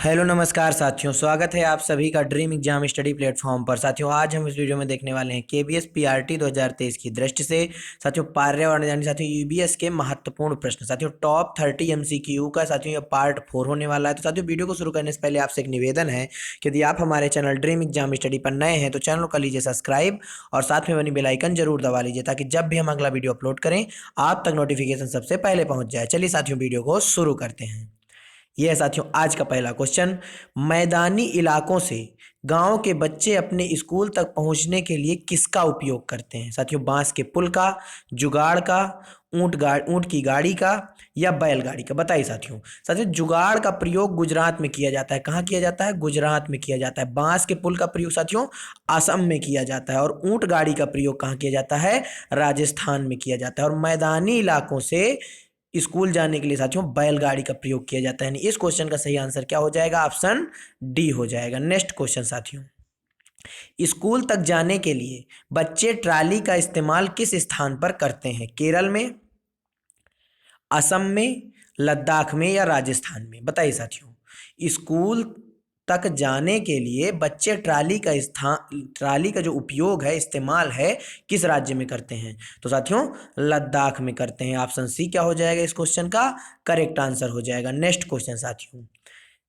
Hello नमस्कार साथियों, स्वागत है आप सभी का ड्रीम एग्जाम स्टडी प्लेटफॉर्म पर। साथियों आज हम इस वीडियो में देखने वाले हैं केबीएस पीआरटी 2023 की दृष्टि से साथियों पर्यावरण यानी साथियों यूबीएस के महत्वपूर्ण प्रश्न। साथियों टॉप 30 एमसीक्यू का साथियों ये पार्ट 4 होने वाला है। तो साथियों वीडियो को शुरू करने से पहले आपसे एक निवेदन है कि यदि आप हमारे चैनल ड्रीम एग्जाम स्टडी पर नए हैं तो चैनल को कर लीजिए सब्सक्राइब और साथ में बनी बेल आइकन जरूर दबा लीजिए ताकि जब भी हम अगला वीडियो अपलोड करें आप तक नोटिफिकेशन सबसे पहले पहुंच जाए। चलिए साथियों वीडियो को शुरू करते हैं। यह है साथियों आज का पहला क्वेश्चन। मैदानी इलाकों से गांव के बच्चे अपने स्कूल तक पहुंचने के लिए किसका उपयोग करते हैं? साथियों बांस के पुल का, जुगाड़ का, ऊंट की गाड़ी का या बैलगाड़ी का? बताइए साथियों। साथियों जुगाड़ का प्रयोग गुजरात में किया जाता है। कहाँ किया जाता है? गुजरात में किया जाता है। बांस के पुल का प्रयोग साथियों असम में किया जाता है और ऊंट गाड़ी का प्रयोग कहाँ किया जाता है? राजस्थान में किया जाता है। और मैदानी इलाकों से स्कूल जाने के लिए साथियों बैलगाड़ी का प्रयोग किया जाता है। इस क्वेश्चन का सही आंसर क्या हो जाएगा? ऑप्शन डी हो जाएगा। नेक्स्ट क्वेश्चन साथियों, स्कूल तक जाने के लिए बच्चे ट्रॉली का इस्तेमाल किस स्थान पर करते हैं? केरल में, असम में, लद्दाख में या राजस्थान में? बताइए साथियों। स्कूल तक जाने के लिए बच्चे ट्राली का जो उपयोग है, इस्तेमाल है, किस राज्य में करते हैं? तो साथियों लद्दाख में करते हैं। ऑप्शन सी क्या हो जाएगा इस क्वेश्चन का करेक्ट आंसर हो जाएगा। नेक्स्ट क्वेश्चन साथियों,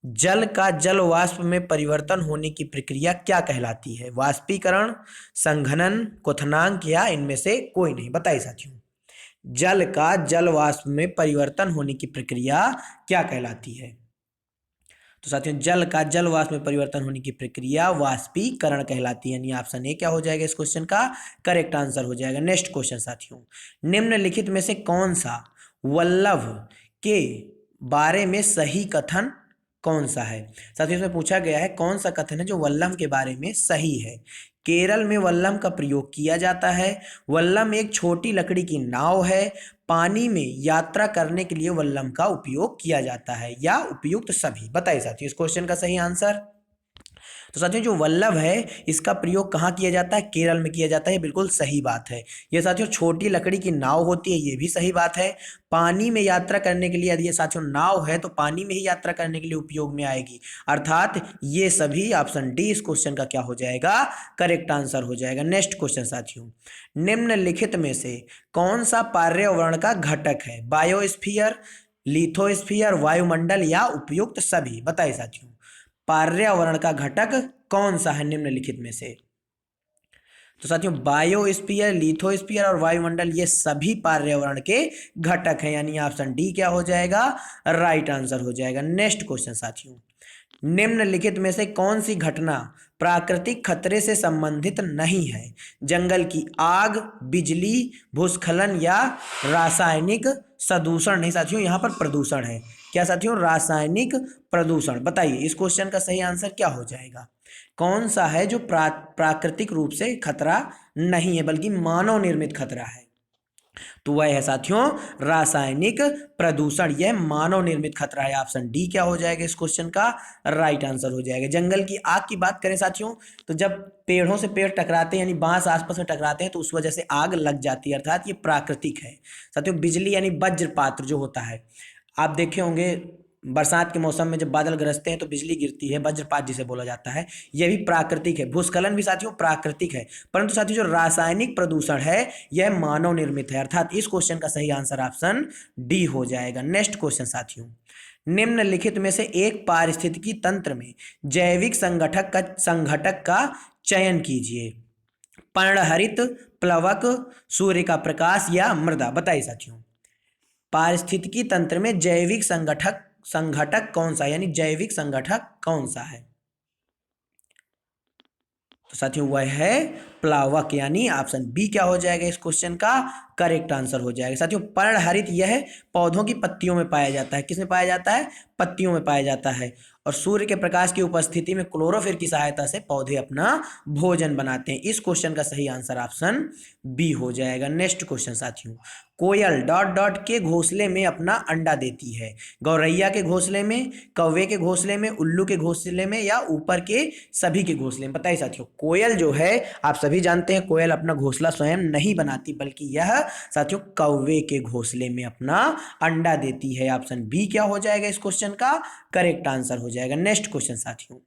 जल का जल वाष्प में परिवर्तन होने की प्रक्रिया क्या कहलाती है? वाष्पीकरण, संघनन, क्वथनांक या इनमें से कोई नहीं? बताइए साथियों। जल का जल वाष्प में परिवर्तन होने की प्रक्रिया क्या कहलाती है? तो साथियों जल का जल वाष्प में परिवर्तन होने की प्रक्रिया वाष्पीकरण कहलाती है। यानी ऑप्शन ए क्या हो जाएगा इस क्वेश्चन का करेक्ट आंसर हो जाएगा। नेक्स्ट क्वेश्चन साथियों, निम्नलिखित में से कौन सा वल्लभ के बारे में सही कथन कौन सा है? साथियों इसमें पूछा गया है कौन सा कथन है जो वल्लभ के बारे में सही है। केरल में वल्लम का प्रयोग किया जाता है। वल्लम एक छोटी लकड़ी की नाव है। पानी में यात्रा करने के लिए वल्लम का उपयोग किया जाता है या उपयुक्त सभी? बताइए साथियों इस क्वेश्चन का सही आंसर। तो साथियों जो वल्लभ है इसका प्रयोग कहाँ किया जाता है? केरल में किया जाता है। बिल्कुल सही बात है। ये साथियों छोटी लकड़ी की नाव होती है, ये भी सही बात है। पानी में यात्रा करने के लिए यदि ये साथियों नाव है तो पानी में ही यात्रा करने के लिए उपयोग में आएगी। अर्थात ये सभी ऑप्शन डी इस क्वेश्चन का क्या हो जाएगा करेक्ट आंसर हो जाएगा। नेक्स्ट क्वेश्चन साथियों, निम्नलिखित में से कौन सा पर्यावरण का घटक है? बायोस्फीयर, लिथोस्फीयर, वायुमंडल या उपयुक्त सभी? बताइए साथियों पर्यावरण का घटक कौन सा है निम्नलिखित में से? तो साथियों बायोस्फीयर, लिथोस्फीयर और वायुमंडल ये सभी पर्यावरण के घटक हैं। यानी ऑप्शन डी क्या हो जाएगा राइट आंसर हो जाएगा। नेक्स्ट क्वेश्चन साथियों, निम्नलिखित में से कौन सी घटना प्राकृतिक खतरे से संबंधित नहीं है? जंगल की आग, बिजली, भूस्खलन या रासायनिक प्रदूषण? नहीं साथियों यहाँ पर प्रदूषण है। क्या साथियों? रासायनिक प्रदूषण। बताइए इस क्वेश्चन का सही आंसर क्या हो जाएगा? कौन सा है जो प्राकृतिक रूप से खतरा नहीं है बल्कि मानव निर्मित खतरा है? तो वह है साथियों रासायनिक प्रदूषण। यह मानव निर्मित खतरा है। ऑप्शन डी क्या हो जाएगा इस क्वेश्चन का राइट आंसर हो जाएगा। जंगल की आग की बात करें साथियों तो जब पेड़ों से पेड़ टकराते हैं यानी बांस आपस में टकराते हैं तो उस वजह से आग लग जाती है, अर्थात ये प्राकृतिक है। साथियों बिजली यानी वज्रपात जो होता है, आप देखे होंगे बरसात के मौसम में जब बादल गरजते हैं तो बिजली गिरती है, वज्रपात जिसे बोला जाता है, यह भी प्राकृतिक है। भूस्खलन भी साथियों प्राकृतिक है। परंतु साथियों जो रासायनिक प्रदूषण है यह मानव निर्मित है। अर्थात इस क्वेश्चन का सही आंसर ऑप्शन डी हो जाएगा। नेक्स्ट क्वेश्चन साथियों, निम्नलिखित में से एक पारिस्थितिकी तंत्र में जैविक संघटक का चयन कीजिए। पर्णहरित, प्लवक, सूर्य का प्रकाश या मृदा? बताइए साथियों पारिस्थितिकी तंत्र में जैविक संघटक कौन सा है? यानी जैविक संगठक कौन सा है? तो साथियों वह है प्लावक। यानी ऑप्शन बी क्या हो जाएगा इस क्वेश्चन का करेक्ट आंसर हो जाएगा। साथियों पर्णहरित यह पौधों की पत्तियों में पाया जाता है। किसमें पाया जाता है? पत्तियों में पाया जाता है। और सूर्य के प्रकाश की उपस्थिति में क्लोरोफिल की सहायता से पौधे अपना भोजन बनाते हैं। इस क्वेश्चन का सही आंसर ऑप्शन बी हो जाएगा। नेक्स्ट क्वेश्चन साथियों, कोयल डॉट डॉट के घोंसले में अपना अंडा देती है? गौरैया के घोंसले में, कौवे के घोंसले में, उल्लू के घोंसले में या ऊपर के सभी के घोंसले में? बताइए साथियों कोयल जो है आप सभी सभी जानते हैं कोयल अपना घोंसला स्वयं नहीं बनाती, बल्कि यह साथियों कौवे के घोंसले में अपना अंडा देती है। ऑप्शन बी क्या हो जाएगा इस क्वेश्चन का करेक्ट आंसर हो जाएगा। नेक्स्ट क्वेश्चन साथियों,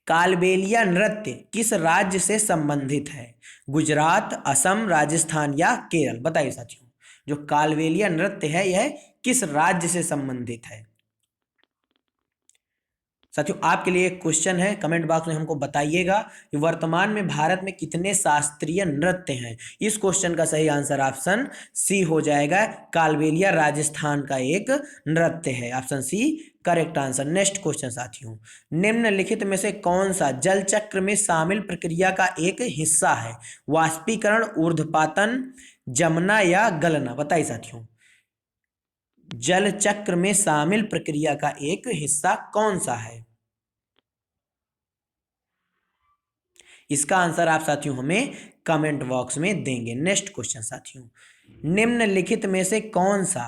कालबेलिया नृत्य किस राज्य से संबंधित है? गुजरात, असम, राजस्थान या केरल? बताइए साथियों, जो कालबेलिया नृत्य है यह किस राज्य से संबंधित है? साथियों आपके लिए एक क्वेश्चन है, कमेंट बॉक्स में हमको बताइएगा कि वर्तमान में भारत में कितने शास्त्रीय नृत्य हैं। इस क्वेश्चन का सही आंसर ऑप्शन सी हो जाएगा। कालबेलिया राजस्थान का एक नृत्य है, option C correct answer. Next question साथियों, निम्नलिखित में से कौन सा जल चक्र में शामिल प्रक्रिया का एक हिस्सा है? वाष्पीकरण, ऊर्ध्वपातन, जमना या गलना? बताइए साथियों, जल चक्र में शामिल प्रक्रिया का एक हिस्सा कौन सा है? इसका आंसर आप साथियों हमें कमेंट बॉक्स में देंगे। नेक्स्ट क्वेश्चन साथियों, निम्नलिखित में से कौन सा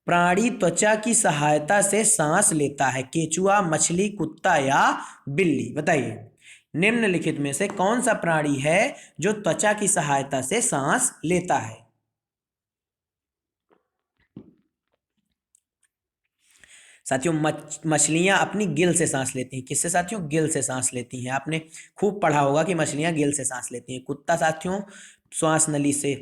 प्राणी त्वचा की सहायता से सांस लेता है? केचुआ, मछली, कुत्ता या बिल्ली? बताइए, निम्नलिखित में से कौन सा प्राणी है जो त्वचा की सहायता से सांस लेता है? साथियों मछलियां अपनी गिल से सांस लेती हैं। किससे साथियों? गिल से सांस लेती हैं। आपने खूब पढ़ा होगा कि मछलियां गिल से सांस लेती हैं। कुत्ता साथियों श्वास नली से।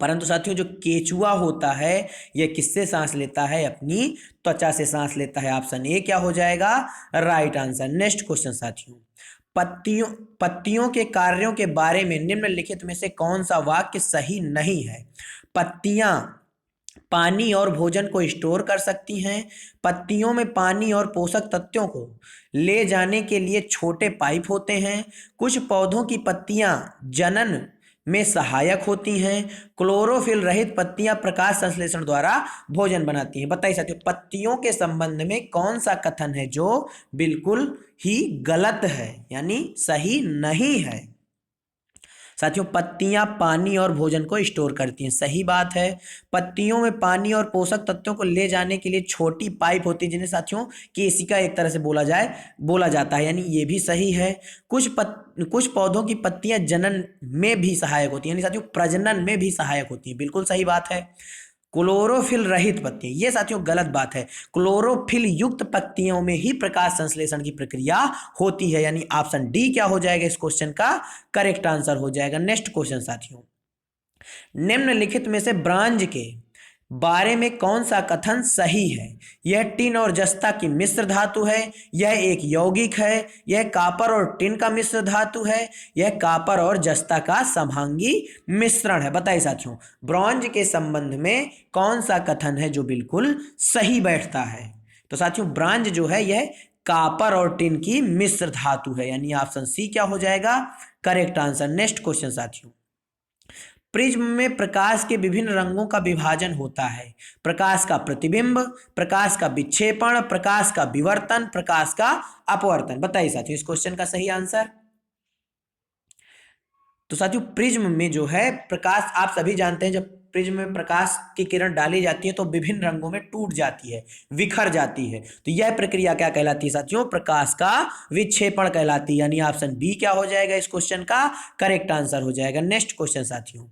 परंतु साथियों जो केचुआ होता है यह किससे सांस लेता है? अपनी त्वचा से सांस लेता है। ऑप्शन ए क्या हो जाएगा राइट आंसर। नेक्स्ट क्वेश्चन साथियों, पत्तियों पत्तियों के कार्यों के बारे में निम्नलिखित में से कौन सा वाक्य सही नहीं है? पत्तियां पानी और भोजन को स्टोर कर सकती हैं। पत्तियों में पानी और पोषक तत्वों को ले जाने के लिए छोटे पाइप होते हैं। कुछ पौधों की पत्तियां जनन में सहायक होती हैं। क्लोरोफिल रहित पत्तियां प्रकाश संश्लेषण द्वारा भोजन बनाती हैं। बताइए साथियों, पत्तियों के संबंध में कौन सा कथन है जो बिल्कुल ही गलत है, यानी सही नहीं है? साथियों पत्तियां पानी और भोजन को स्टोर करती हैं, सही बात है। पत्तियों में पानी और पोषक तत्वों को ले जाने के लिए छोटी पाइप होती है, जिन्हें साथियों केशिका एक तरह से बोला जाता है, यानी ये भी सही है। कुछ पौधों की पत्तियां जनन में भी सहायक होती हैं, यानी साथियों प्रजनन में भी सहायक होती हैं, बिल्कुल सही बात है। क्लोरोफिल रहित पत्तियां, ये साथियों गलत बात है। क्लोरोफिल युक्त पत्तियों में ही प्रकाश संश्लेषण की प्रक्रिया होती है, यानी ऑप्शन डी क्या हो जाएगा इस क्वेश्चन का करेक्ट आंसर हो जाएगा। नेक्स्ट क्वेश्चन साथियों, निम्नलिखित में से ब्रांज के बारे में कौन सा कथन सही है? यह टिन और जस्ता की मिश्र धातु है, यह एक यौगिक है, यह कॉपर और टिन का मिश्र धातु है, यह कॉपर और जस्ता का समभांगी मिश्रण है। बताइए साथियों, ब्रॉन्ज के संबंध में कौन सा कथन है जो बिल्कुल सही बैठता है? तो साथियों ब्रॉन्ज जो है यह कॉपर और टिन की मिश्र धातु है, यानी ऑप्शन सी क्या हो जाएगा करेक्ट आंसर। नेक्स्ट क्वेश्चन साथियों, प्रिज्म में प्रकाश के विभिन्न रंगों का विभाजन होता है। प्रकाश का प्रतिबिंब, प्रकाश का विक्षेपण, प्रकाश का विवर्तन, प्रकाश का अपवर्तन। बताइए साथियों इस क्वेश्चन का सही आंसर। तो साथियों प्रिज्म में जो है प्रकाश, आप सभी जानते हैं जब प्रिज्म में प्रकाश की किरण डाली जाती है तो विभिन्न रंगों में टूट जाती है, बिखर जाती है। तो यह प्रक्रिया क्या कहलाती है साथियों? प्रकाश का विक्षेपण कहलाती है, यानी ऑप्शन बी क्या हो जाएगा इस क्वेश्चन का करेक्ट आंसर हो जाएगा। नेक्स्ट क्वेश्चन साथियों,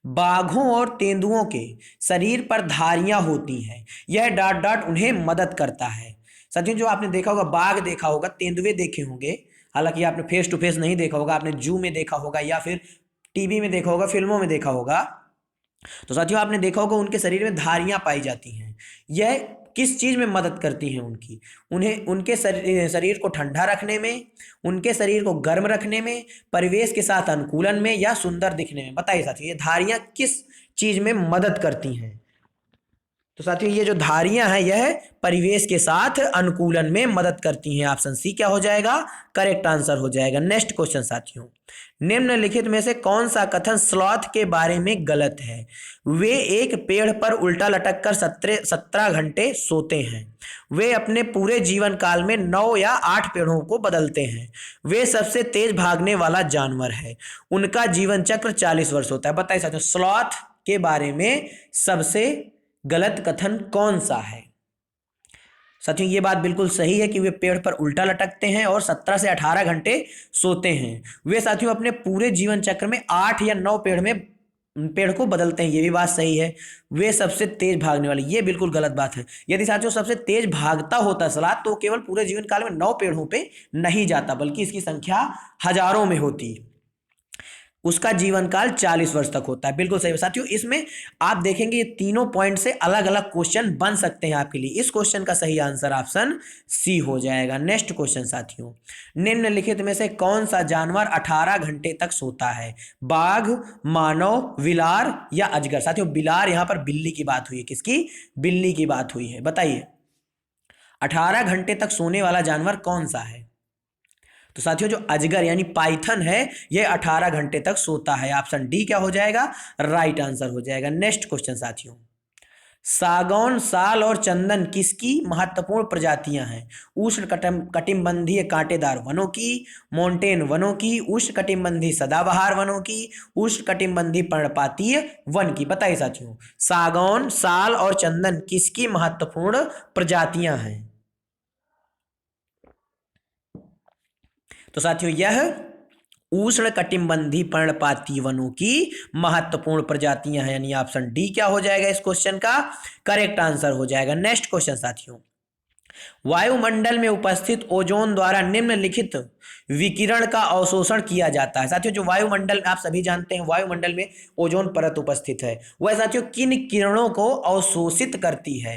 बाघों और तेंदुओं के शरीर पर धारियां होती हैं, यह डॉट डॉट उन्हें मदद करता है। साथियों जो आपने देखा होगा, बाघ देखा होगा, तेंदुए देखे होंगे, हालांकि आपने फेस टू फेस नहीं देखा होगा, आपने जू में देखा होगा या फिर टीवी में देखा होगा, फिल्मों में देखा होगा। तो साथियों आपने देखा होगा उनके शरीर में धारियां पाई जाती हैं। यह किस चीज में मदद करती हैं? उन्हें उनके शरीर को ठंडा रखने में, उनके शरीर को गर्म रखने में, परिवेश के साथ अनुकूलन में या सुंदर दिखने में। बताइए साथियों ये धारियां किस चीज में मदद करती हैं? तो साथियों ये जो धारियां हैं यह परिवेश के साथ अनुकूलन में मदद करती हैं। ऑप्शन सी क्या हो जाएगा करेक्ट आंसर हो जाएगा। नेक्स्ट क्वेश्चन साथियों, निम्नलिखित में से कौन सा कथन स्लॉथ के बारे में गलत है? वे एक पेड़ पर उल्टा लटक कर 17 घंटे सोते हैं। वे अपने पूरे जीवन काल में 9 या 8 पेड़ों को बदलते हैं। वे सबसे तेज भागने वाला जानवर है। उनका जीवन चक्र 40 वर्ष होता है। बताइए साथियों स्लॉथ के बारे में सबसे गलत कथन कौन सा है? साथियों ये बात बिल्कुल सही है कि वे पेड़ पर उल्टा लटकते हैं और 17 से 18 घंटे सोते हैं। वे साथियों अपने पूरे जीवन चक्र में 8 या 9 पेड़ को बदलते हैं, ये भी बात सही है। वे सबसे तेज भागने वाले, ये बिल्कुल गलत बात है। यदि साथियों सबसे तेज भागता होता सलाद तो केवल पूरे जीवन काल में 9 पेड़ों पे नहीं जाता, बल्कि इसकी संख्या हजारों में होती। उसका जीवन काल 40 वर्ष तक होता है। बिल्कुल सही साथियों, इसमें आप देखेंगे ये तीनों पॉइंट से अलग अलग क्वेश्चन बन सकते हैं आपके लिए। इस क्वेश्चन का सही आंसर ऑप्शन सी हो जाएगा। नेक्स्ट क्वेश्चन साथियों, निम्नलिखित में से कौन सा जानवर 18 घंटे तक सोता है? बाघ, मानव, बिलार या अजगर? साथियों बिलार, यहां पर बिल्ली की बात हुई है। किसकी? बिल्ली की बात हुई है। बताइए 18 घंटे तक सोने वाला जानवर कौन सा है? तो साथियों जो अजगर यानी पाइथन है ये 18 घंटे तक सोता है। ऑप्शन डी क्या हो जाएगा? राइट आंसर हो जाएगा। नेक्स्ट क्वेश्चन साथियों, सागौन, साल और चंदन किसकी महत्वपूर्ण प्रजातियां हैं? उष्ण कटिबंधीय कांटेदार वनों की, मोंटेन वनों की, उष्ण कटिबंधीय सदाबहार वनों की, उष्ण कटिबंधीय पर्णपातीय वन की? बताइए साथियों सागौन, साल और चंदन किसकी महत्वपूर्ण प्रजातियां हैं? तो साथियों यह उष्ण कटिबंधीय पर्णपाती वनों की महत्वपूर्ण प्रजातियां हैं, यानी ऑप्शन डी क्या हो जाएगा इस क्वेश्चन का करेक्ट आंसर हो जाएगा। नेक्स्ट क्वेश्चन साथियों, वायुमंडल में उपस्थित ओजोन द्वारा निम्नलिखित विकिरण का अवशोषण किया जाता है। साथियों जो वायुमंडल, आप सभी जानते हैं वायुमंडल में ओजोन परत उपस्थित है, वह साथियों किन किरणों को अवशोषित करती है?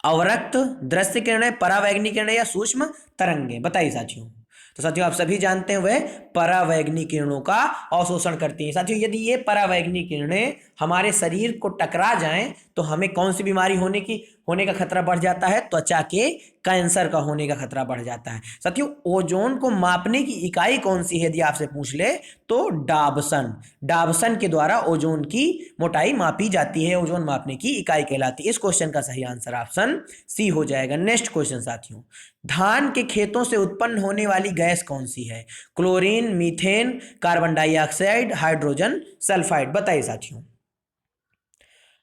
अवरक्त, दृश्य किरणें, परावैंगनिक किरणें या सूक्ष्म तरंगें? बताइए साथियों। तो साथियों आप सभी जानते हैं वह परावैंगनिक किरणों का अवशोषण करती हैं। साथियों यदि ये परावैंगनिक किरणें हमारे शरीर को टकरा जाएं तो हमें कौन सी बीमारी होने का खतरा बढ़ जाता है? त्वचा के कैंसर का होने का खतरा बढ़ जाता है। साथियों ओजोन को मापने की इकाई कौन सी है यदि आपसे पूछ ले तो डाबसन। डाबसन के द्वारा ओजोन की मोटाई मापी जाती है, ओजोन मापने की इकाई कहलाती है। इस क्वेश्चन का सही आंसर ऑप्शन सी हो जाएगा। नेक्स्ट क्वेश्चन साथियों, धान के खेतों से उत्पन्न होने वाली गैस कौन सी है? Chlorine, methane, carbon dioxide, hydrogen sulphide? बताइए साथियों।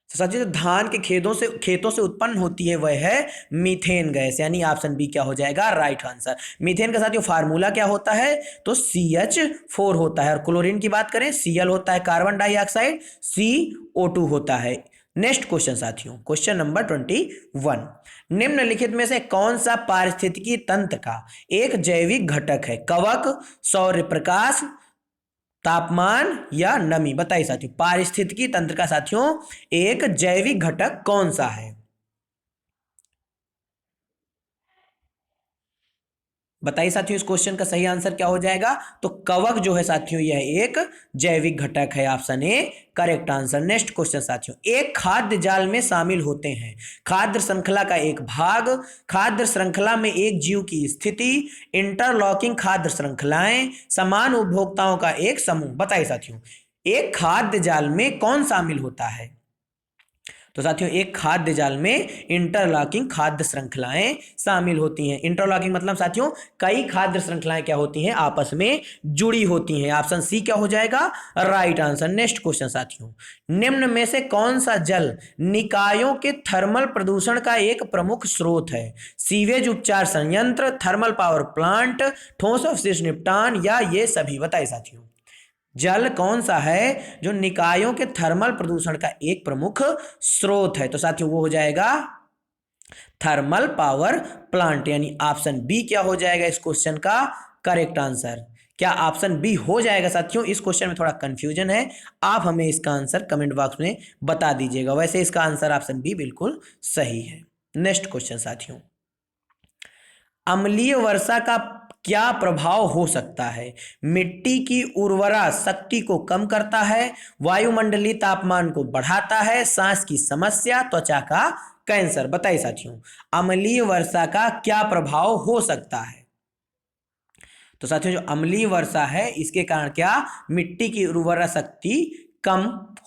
तो साथियों धान के खेतों से उत्पन्न होती है वह है मीथेन गैस, यानी ऑप्शन बी क्या हो जाएगा राइट आंसर। मीथेन का साथियों फार्मूला क्या होता है? तो CH4 होता है। और क्लोरीन की बात करें Cl होता है, कार्बन डाइऑक्साइड CO2 होता है। नेक्स्ट क्वेश्चन साथियों, क्वेश्चन नंबर 21, निम्नलिखित में से कौन सा पारिस्थितिकी तंत्र का एक जैविक घटक है? कवक, सौर प्रकाश, तापमान या नमी? बताइए साथियों पारिस्थितिकी तंत्र का साथियों एक जैविक घटक कौन सा है? बताइए साथियों इस क्वेश्चन का सही आंसर क्या हो जाएगा? तो कवक जो है साथियों यह एक जैविक घटक है। Option A correct answer. Next question साथियों, एक खाद्य जाल में शामिल होते हैं खाद्य श्रृंखला का एक भाग, खाद्य श्रृंखला में एक जीव की स्थिति, इंटरलॉकिंग खाद्य श्रृंखलाएं, समान उपभोक्ताओं का एक समूह? बताइए साथियों एक खाद्य जाल में कौन शामिल होता है? तो साथियों एक खाद्य जाल में इंटरलॉकिंग खाद्य श्रृंखलाएं शामिल होती हैं। इंटरलॉकिंग मतलब साथियों कई खाद्य श्रृंखलाएं क्या होती हैं? आपस में जुड़ी होती हैं। ऑप्शन सी क्या हो जाएगा राइट आंसर। नेक्स्ट क्वेश्चन साथियों, निम्न में से कौन सा जल निकायों के थर्मल प्रदूषण का एक प्रमुख स्रोत है? सीवेज उपचार संयंत्र, थर्मल पावर प्लांट, ठोस अवशेष निपटान या ये सभी? बताइए साथियों जल कौन सा है जो निकायों के थर्मल प्रदूषण का एक प्रमुख स्रोत है? तो साथियों वो हो जाएगा थर्मल पावर प्लांट, यानी ऑप्शन बी क्या हो जाएगा इस क्वेश्चन का करेक्ट आंसर। क्या ऑप्शन बी हो जाएगा साथियों? इस क्वेश्चन में थोड़ा कंफ्यूजन है, आप हमें इसका आंसर कमेंट बॉक्स में बता दीजिएगा। वैसे इसका आंसर ऑप्शन बी बिल्कुल सही है। नेक्स्ट क्वेश्चन साथियों, अम्लीय वर्षा का क्या प्रभाव हो सकता है? मिट्टी की उर्वरा शक्ति को कम करता है, वायुमंडलीय तापमान को बढ़ाता है, सांस की समस्या, त्वचा का कैंसर? बताइए साथियों अम्लीय वर्षा का क्या प्रभाव हो सकता है? तो साथियों जो अम्लीय वर्षा है इसके कारण क्या मिट्टी की उर्वरा शक्ति कम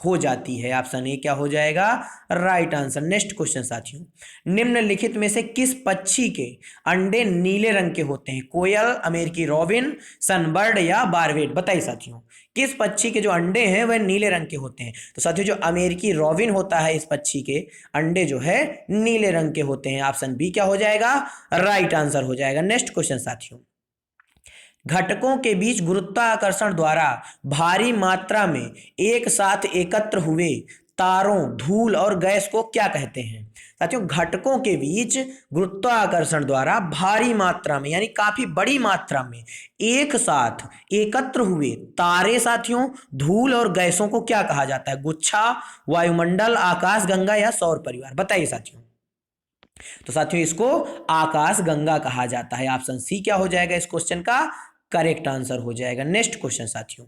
हो जाती है। ऑप्शन ए क्या हो जाएगा राइट आंसर। नेक्स्ट क्वेश्चन साथियों, निम्नलिखित में से किस पक्षी के अंडे नीले रंग के होते हैं? कोयल, अमेरिकी रॉबिन, सनबर्ड या बारवेट? बताइए साथियों, किस पक्षी के जो अंडे हैं वह नीले रंग के होते हैं? तो साथियों जो अमेरिकी रॉबिन होता है, इस पक्षी के अंडे जो है नीले रंग के होते हैं। ऑप्शन बी क्या हो जाएगा राइट आंसर हो जाएगा। नेक्स्ट क्वेश्चन साथियों, घटकों के बीच गुरुत्वाकर्षण द्वारा भारी मात्रा में एक साथ एकत्र हुए तारों, धूल और गैस को क्या कहते हैं? साथियों घटकों के बीच गुरुत्वाकर्षण द्वारा भारी मात्रा में यानी काफी बड़ी मात्रा में एक साथ एकत्र हुए तारे साथियों, धूल और गैसों को क्या कहा जाता है? गुच्छा, वायुमंडल, आकाशगंगा या सौर परिवार? बताइए साथियों। तो साथियों इसको आकाश गंगा कहा जाता है। ऑप्शन सी क्या हो जाएगा इस क्वेश्चन का करेक्ट आंसर हो जाएगा। नेक्स्ट क्वेश्चन साथियों,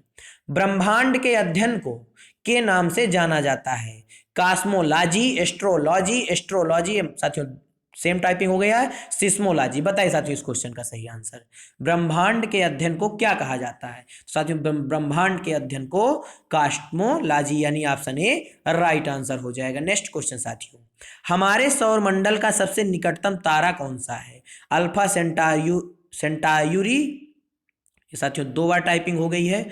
ब्रह्मांड के अध्ययन को के नाम से जाना जाता है? कॉस्मोलॉजी, एस्ट्रोलॉजी, एस्ट्रोलॉजी साथियों सेम टाइपिंग हो गया है, सिस्मोलॉजी? बताइए साथियों इस क्वेश्चन का सही आंसर। ब्रह्मांड के अध्ययन को क्या कहा जाता है? साथियों ब्रह्मांड के अध्ययन को कॉस्मोलॉजी यानी ऑप्शन ए राइट आंसर हो जाएगा। नेक्स्ट क्वेश्चन साथियों, हमारे सौर मंडल का सबसे निकटतम तारा कौन सा है? अल्फा सेंटायुरी, ये साथियों दो बार टाइपिंग हो गई है,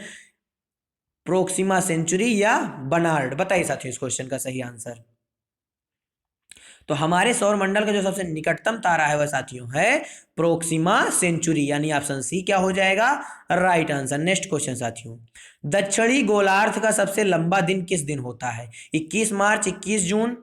प्रोक्सिमा सेंचुरी या बर्नार्ड? बताइए साथियों इस क्वेश्चन का सही आंसर। तो हमारे सौर मंडल का जो सबसे निकटतम तारा है वह साथियों है प्रोक्सिमा सेंचुरी यानी ऑप्शन सी क्या हो जाएगा राइट आंसर। नेक्स्ट क्वेश्चन साथियों, दक्षिणी गोलार्ध का सबसे लंबा दिन किस दिन होता है? 21 मार्च, 21 जून,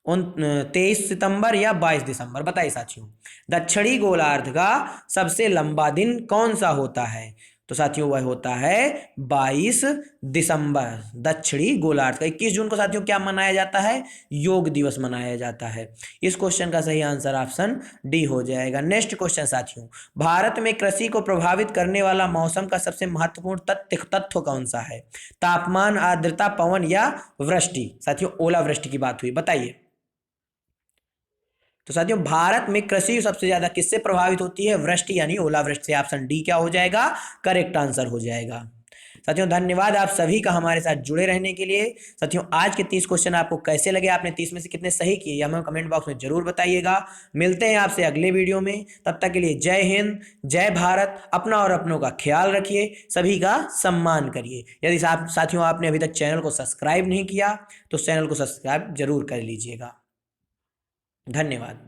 23 सितंबर या 22 दिसंबर? बताइए साथियों, दक्षिणी गोलार्ध का सबसे लंबा दिन कौन सा होता है? तो साथियों वह होता है 22 दिसंबर। दक्षिणी गोलार्ध का 21 जून को साथियों क्या मनाया जाता है? योग दिवस मनाया जाता है। इस क्वेश्चन का सही आंसर ऑप्शन डी हो जाएगा। नेक्स्ट क्वेश्चन साथियों, भारत में कृषि को प्रभावित करने वाला मौसम का सबसे महत्वपूर्ण तत्व कौन सा है? तापमान, आर्द्रता, पवन या वृष्टि? साथियों ओलावृष्टि की बात हुई, बताइए। तो साथियों भारत में कृषि सबसे ज्यादा किससे प्रभावित होती है? वृष्टि यानी ओलावृष्टि से। ऑप्शन डी क्या हो जाएगा करेक्ट आंसर हो जाएगा। साथियों धन्यवाद आप सभी का हमारे साथ जुड़े रहने के लिए। साथियों आज के 30 क्वेश्चन आपको कैसे लगे, आपने 30 में से कितने सही किए यह हमें कमेंट बॉक्स में जरूर बताइएगा। मिलते हैं आपसे अगले वीडियो में, तब तक के लिए जय हिंद, जय भारत। अपना और अपनों का ख्याल रखिए, सभी का सम्मान करिए। यदि साथियों आपने अभी तक चैनल को सब्सक्राइब नहीं किया तो चैनल को सब्सक्राइब जरूर कर लीजिएगा। धन्यवाद।